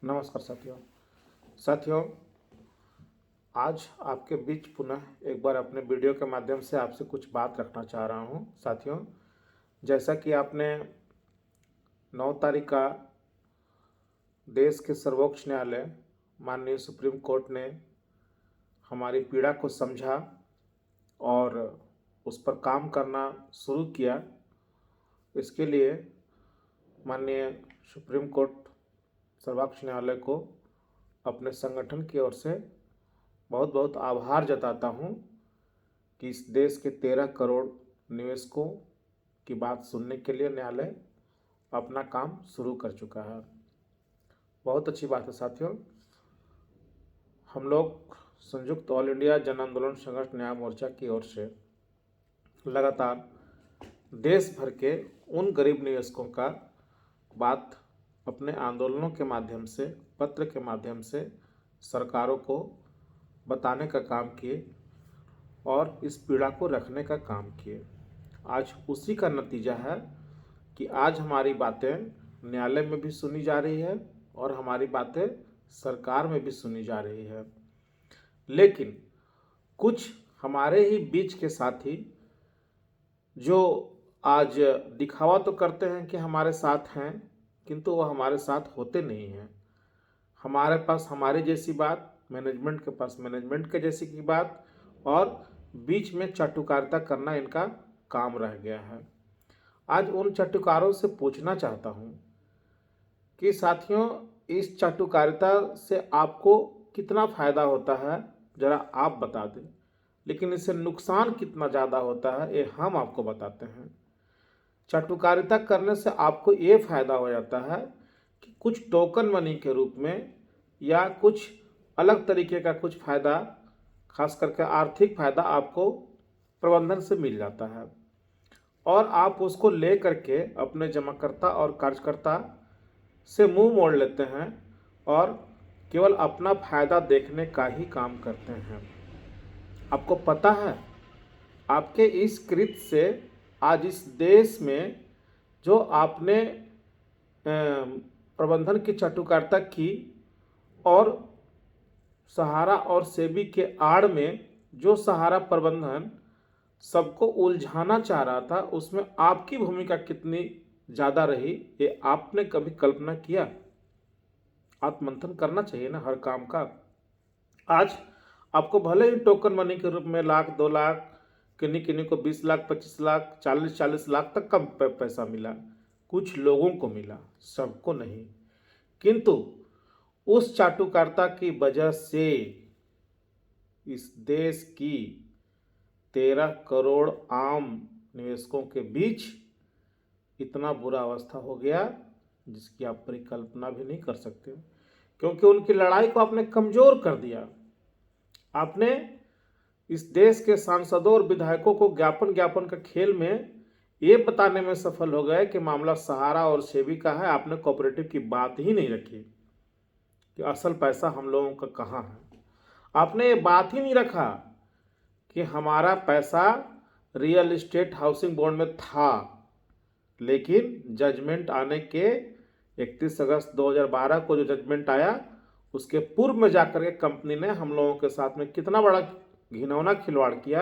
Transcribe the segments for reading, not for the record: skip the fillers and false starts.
नमस्कार साथियों, आज आपके बीच पुनः एक बार अपने वीडियो के माध्यम से आपसे कुछ बात रखना चाह रहा हूं। साथियों, जैसा कि आपने 9 तारीख का देश के सर्वोच्च न्यायालय माननीय सुप्रीम कोर्ट ने हमारी पीड़ा को समझा और उस पर काम करना शुरू किया। इसके लिए माननीय सुप्रीम कोर्ट सर्वोच्च न्यायालय को अपने संगठन की ओर से बहुत बहुत आभार जताता हूं कि इस देश के 13 करोड़ निवेशकों की बात सुनने के लिए न्यायालय अपना काम शुरू कर चुका है। बहुत अच्छी बात है साथियों। हम लोग संयुक्त ऑल इंडिया जन आंदोलन संघर्ष न्याय मोर्चा की ओर से लगातार देश भर के उन गरीब निवेशकों का बात अपने आंदोलनों के माध्यम से, पत्र के माध्यम से सरकारों को बताने का काम किए और इस पीड़ा को रखने का काम किए। आज उसी का नतीजा है कि आज हमारी बातें न्यायालय में भी सुनी जा रही है और हमारी बातें सरकार में भी सुनी जा रही है। लेकिन कुछ हमारे ही बीच के साथी जो आज दिखावा तो करते हैं कि हमारे साथ हैं, किंतु वो हमारे साथ होते नहीं हैं। हमारे पास हमारे जैसी बात, मैनेजमेंट के पास मैनेजमेंट के जैसी की बात, और बीच में चाटुकारिता करना इनका काम रह गया है। आज उन चाटुकारों से पूछना चाहता हूं कि साथियों, इस चाटुकारिता से आपको कितना फायदा होता है, जरा आप बता दें। लेकिन इससे नुकसान कितना ज़्यादा होता है ये हम आपको बताते हैं। चाटुकारिता करने से आपको ये फायदा हो जाता है कि कुछ टोकन मनी के रूप में या कुछ अलग तरीके का कुछ फायदा, खास करके आर्थिक फायदा आपको प्रबंधन से मिल जाता है और आप उसको ले करके अपने जमाकर्ता और कार्यकर्ता से मुंह मोड़ लेते हैं और केवल अपना फायदा देखने का ही काम करते हैं। आपको पता है, आपके इस कृत्य से आज इस देश में जो आपने प्रबंधन की चाटुकारिता की और सहारा और सेबी के आड़ में जो सहारा प्रबंधन सबको उलझाना चाह रहा था, उसमें आपकी भूमिका कितनी ज़्यादा रही ये आपने कभी कल्पना किया? आत्ममंथन करना चाहिए ना हर काम का। आज आपको भले ही टोकन मनी के रूप में लाख, 2 लाख, किन्हीं किन्हीं को 20 लाख, 25 लाख, 40 लाख तक का पैसा मिला। कुछ लोगों को मिला, सबको नहीं। किंतु उस चाटुकारिता की वजह से इस देश की 13 करोड़ आम निवेशकों के बीच इतना बुरा अवस्था हो गया जिसकी आप परिकल्पना भी नहीं कर सकते, क्योंकि उनकी लड़ाई को आपने कमजोर कर दिया। आपने इस देश के सांसदों और विधायकों को ज्ञापन का खेल में ये बताने में सफल हो गए कि मामला सहारा और सेबी का है। आपने कोऑपरेटिव की बात ही नहीं रखी कि असल पैसा हम लोगों का कहाँ है। आपने ये बात ही नहीं रखा कि हमारा पैसा रियल एस्टेट हाउसिंग बोर्ड में था, लेकिन जजमेंट आने के 31 अगस्त 2012 को जो जजमेंट आया, उसके पूर्व में जाकर के कंपनी ने हम लोगों के साथ में कितना बड़ा घिनौना खिलवाड़ किया,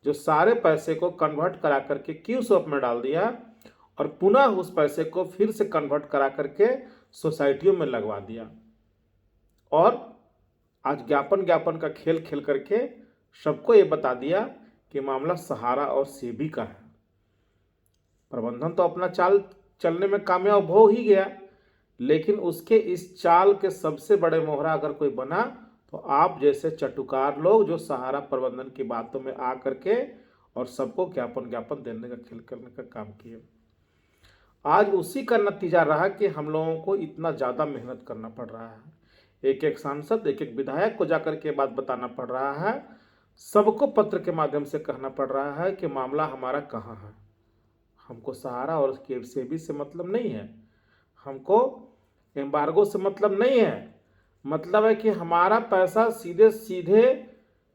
जो सारे पैसे को कन्वर्ट करा करके क्यू शॉप में डाल दिया और पुनः उस पैसे को फिर से कन्वर्ट करा करके सोसाइटियों में लगवा दिया। और आज ज्ञापन का खेल खेल करके सबको ये बता दिया कि मामला सहारा और सेबी का है। प्रबंधन तो अपना चाल चलने में कामयाब हो ही गया, लेकिन उसके इस चाल के सबसे बड़े मोहरा अगर कोई बना तो आप जैसे चटुकार लोग, जो सहारा प्रबंधन की बातों में आ करके और सबको ज्ञापन देने का खेल करने का काम किए। आज उसी का नतीजा रहा कि हम लोगों को इतना ज़्यादा मेहनत करना पड़ रहा है। एक एक सांसद, एक एक विधायक को जाकर के बात बताना पड़ रहा है, सबको पत्र के माध्यम से कहना पड़ रहा है कि मामला हमारा कहाँ है। हमको सहारा और सेबी से मतलब नहीं है, हमको एम्बार्गो से मतलब नहीं है। मतलब है कि हमारा पैसा सीधे सीधे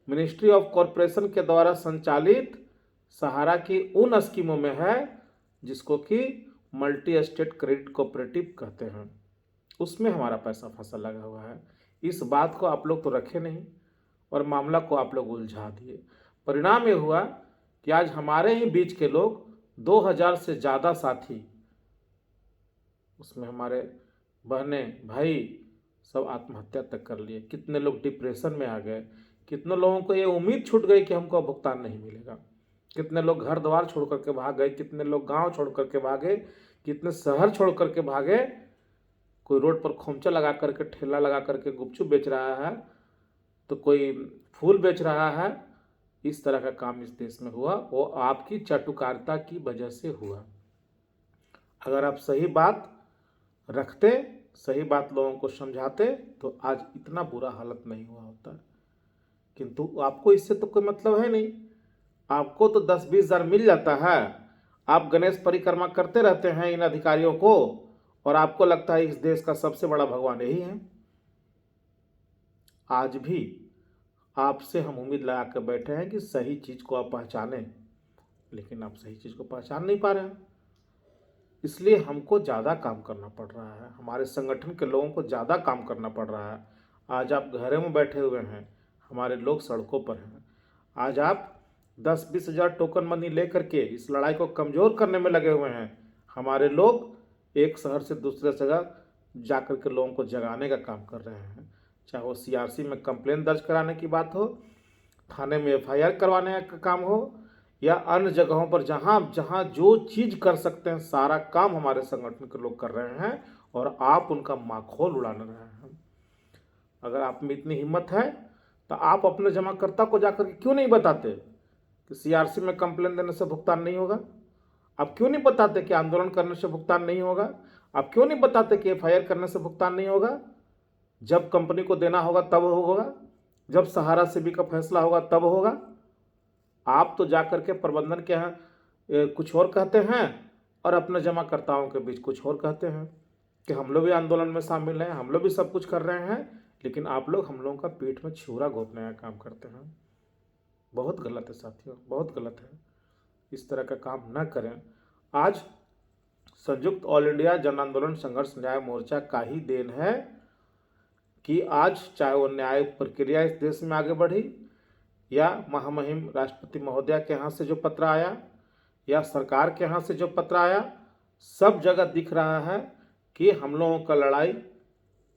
मिनिस्ट्री ऑफ कॉरपोरेशन के द्वारा संचालित सहारा की उन स्कीमों में है जिसको कि मल्टी स्टेट क्रेडिट कोऑपरेटिव कहते हैं। उसमें हमारा पैसा फंसा लगा हुआ है। इस बात को आप लोग तो रखे नहीं और मामला को आप लोग उलझा दिए। परिणाम ये हुआ कि आज हमारे ही बीच के लोग 2000 से ज़्यादा साथी, उसमें हमारे बहनें भाई सब आत्महत्या तक कर लिए। कितने लोग डिप्रेशन में आ गए, कितने लोगों को ये उम्मीद छूट गई कि हमको भुगतान नहीं मिलेगा। कितने लोग घर द्वार छोड़ करके भाग गए, कितने लोग गांव छोड़ करके भागे, कितने शहर छोड़ करके भागे। कोई रोड पर खोमचा लगा करके, ठेला लगा करके गुपचुप बेच रहा है, तो कोई फूल बेच रहा है। इस तरह का काम इस देश में हुआ, वो आपकी चाटुकारिता की वजह से हुआ। अगर आप सही बात रखते, सही बात लोगों को समझाते, तो आज इतना बुरा हालत नहीं हुआ होता। किंतु आपको इससे तो कोई मतलब है नहीं। आपको तो 10-20 हज़ार मिल जाता है। आप गणेश परिक्रमा करते रहते हैं इन अधिकारियों को, और आपको लगता है इस देश का सबसे बड़ा भगवान यही है। आज भी आपसे हम उम्मीद लगा कर बैठे हैं कि सही चीज़ को आप पहचानें, लेकिन आप सही चीज़ को पहचान नहीं पा रहे हैं। इसलिए हमको ज़्यादा काम करना पड़ रहा है, हमारे संगठन के लोगों को ज़्यादा काम करना पड़ रहा है। आज आप घरों में बैठे हुए हैं, हमारे लोग सड़कों पर हैं। आज आप 10-20 हज़ार टोकन मनी लेकर के इस लड़ाई को कमज़ोर करने में लगे हुए हैं। हमारे लोग एक शहर से दूसरे जगह जाकर के लोगों को जगाने का काम कर रहे हैं। चाहे वो CRC में कंप्लेन दर्ज कराने की बात हो, थाने में FIR करवाने का काम हो, या अन्य जगहों पर जहाँ जहाँ जो चीज़ कर सकते हैं सारा काम हमारे संगठन के लोग कर रहे हैं, और आप उनका माखौल उड़ा रहे हैं। अगर आप में इतनी हिम्मत है तो आप अपने जमाकर्ता को जाकर के क्यों नहीं बताते कि CRC में कंप्लेन देने से भुगतान नहीं होगा? आप क्यों नहीं बताते कि आंदोलन करने से भुगतान नहीं होगा? आप क्यों नहीं बताते कि FIR करने से भुगतान नहीं होगा? जब कंपनी को देना होगा तब होगा, जब सहारा सेबी का फैसला होगा तब होगा। आप तो जाकर के प्रबंधन के यहाँ कुछ और कहते हैं और अपने जमाकर्ताओं के बीच कुछ और कहते हैं कि हम लोग भी आंदोलन में शामिल हैं, हम लोग भी सब कुछ कर रहे हैं, लेकिन आप लोग हम लोगों का पीठ में छुरा घोंपने का काम करते हैं। बहुत गलत है साथियों, बहुत गलत है। इस तरह का काम न करें। आज संयुक्त ऑल इंडिया जन आंदोलन संघर्ष न्याय मोर्चा का ही देन है कि आज चाहे वो न्याय प्रक्रिया इस देश में आगे बढ़ी, या महामहिम राष्ट्रपति महोदया के यहाँ से जो पत्र आया, या सरकार के यहाँ से जो पत्र आया, सब जगह दिख रहा है कि हम लोगों का लड़ाई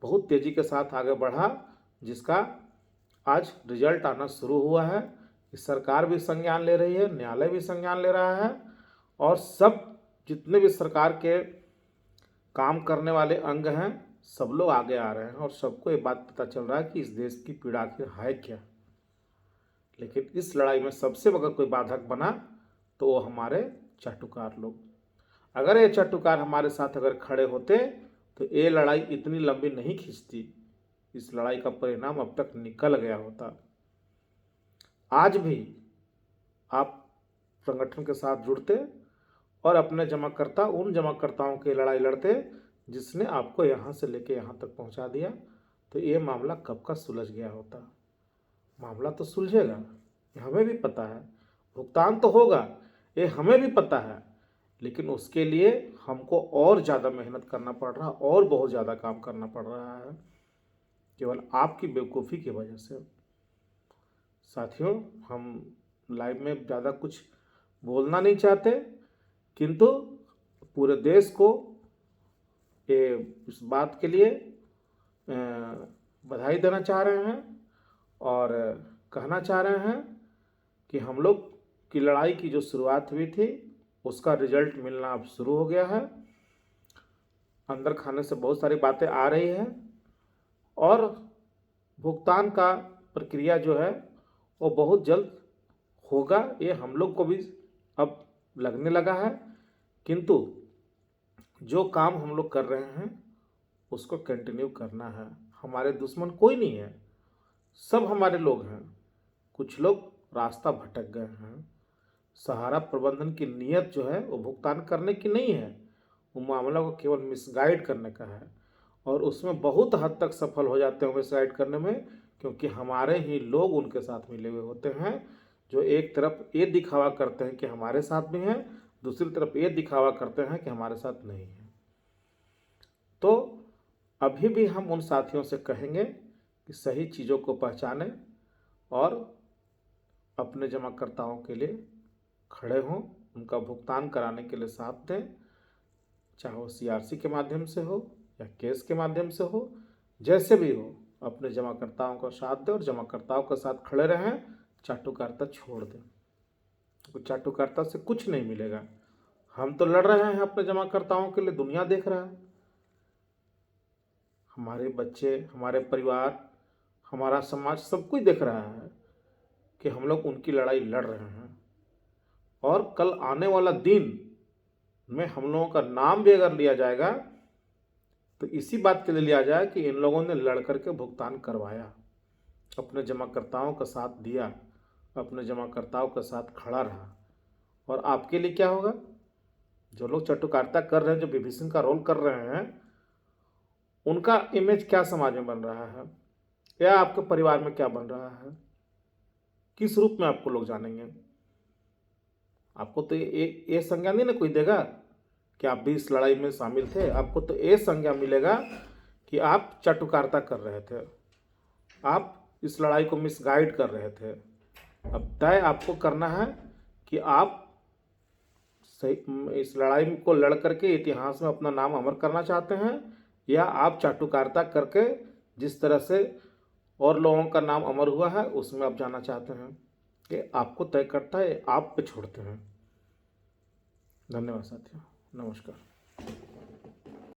बहुत तेज़ी के साथ आगे बढ़ा, जिसका आज रिजल्ट आना शुरू हुआ है। इस सरकार भी संज्ञान ले रही है, न्यायालय भी संज्ञान ले रहा है, और सब जितने भी सरकार के काम करने वाले अंग हैं सब लोग आगे आ रहे हैं, और सबको ये बात पता चल रहा है कि इस देश की पीड़ा आखिर है क्या। लेकिन इस लड़ाई में सबसे अगर कोई बाधक बना तो वो हमारे चाटुकार लोग। अगर ये चाटुकार हमारे साथ अगर खड़े होते तो ये लड़ाई इतनी लंबी नहीं खींचती, इस लड़ाई का परिणाम अब तक निकल गया होता। आज भी आप संगठन के साथ जुड़ते और अपने जमाकर्ता उन जमाकर्ताओं की लड़ाई लड़ते जिसने आपको यहाँ से लेके यहाँ तक पहुँचा दिया, तो ये मामला कब का सुलझ गया होता। मामला तो सुलझेगा, ये हमें भी पता है, भुगतान तो होगा, ये हमें भी पता है, लेकिन उसके लिए हमको और ज़्यादा मेहनत करना पड़ रहा, और बहुत ज़्यादा काम करना पड़ रहा है, केवल आपकी बेवकूफ़ी की वजह से। साथियों, हम लाइव में ज़्यादा कुछ बोलना नहीं चाहते, किंतु पूरे देश को ये इस बात के लिए बधाई देना चाह रहे हैं और कहना चाह रहे हैं कि हम लोग की लड़ाई की जो शुरुआत हुई थी उसका रिजल्ट मिलना अब शुरू हो गया है। अंदर खाने से बहुत सारी बातें आ रही हैं, और भुगतान का प्रक्रिया जो है वो बहुत जल्द होगा, ये हम लोग को भी अब लगने लगा है। किंतु जो काम हम लोग कर रहे हैं उसको कंटिन्यू करना है। हमारे दुश्मन कोई नहीं है, सब हमारे लोग हैं। कुछ लोग रास्ता भटक गए हैं। सहारा प्रबंधन की नीयत जो है वो भुगतान करने की नहीं है, वो मामला को केवल मिसगाइड करने का है, और उसमें बहुत हद तक सफल हो जाते हैं मिसगाइड करने में, क्योंकि हमारे ही लोग उनके साथ मिले हुए होते हैं, जो एक तरफ ये दिखावा करते हैं कि हमारे साथ में है, दूसरी तरफ ये दिखावा करते हैं कि हमारे साथ नहीं है। तो अभी भी हम उन साथियों से कहेंगे कि सही चीज़ों को पहचानें और अपने जमाकर्ताओं के लिए खड़े हों, उनका भुगतान कराने के लिए साथ दें, चाहे वो सीआरसी के माध्यम से हो या केस के माध्यम से हो, जैसे भी हो अपने जमाकर्ताओं का साथ दें और जमाकर्ताओं के साथ खड़े रहें। चाटुकारिता छोड़ दें, तो चाटुकारिता से कुछ नहीं मिलेगा। हम तो लड़ रहे हैं अपने जमाकर्ताओं के लिए, दुनिया देख रहा है, हमारे बच्चे, हमारे परिवार, हमारा समाज सब कुछ देख रहा है कि हम लोग उनकी लड़ाई लड़ रहे हैं। और कल आने वाला दिन में हम लोगों का नाम भी अगर लिया जाएगा तो इसी बात के लिए लिया जाए कि इन लोगों ने लड़ करके भुगतान करवाया, अपने जमाकर्ताओं का साथ दिया, अपने जमाकर्ताओं के साथ खड़ा रहा। और आपके लिए क्या होगा? जो लोग चाटुकारिता कर रहे हैं, जो विभीषण का रोल कर रहे हैं, उनका इमेज क्या समाज में बन रहा है या आपके परिवार में क्या बन रहा है? किस रूप में आपको लोग जानेंगे? आपको तो ये संज्ञा नहीं ना कोई देगा कि आप भी इस लड़ाई में शामिल थे। आपको तो ये संज्ञा मिलेगा कि आप चाटुकारिता कर रहे थे, आप इस लड़ाई को मिसगाइड कर रहे थे। अब तय आपको करना है कि आप सही इस लड़ाई को लड़ करके इतिहास में अपना नाम अमर करना चाहते हैं, या आप चाटुकारिता करके जिस तरह से और लोगों का नाम अमर हुआ है उसमें आप जाना चाहते हैं। कि आपको तय करता है, आप पे छोड़ते हैं। धन्यवाद साथियों, नमस्कार।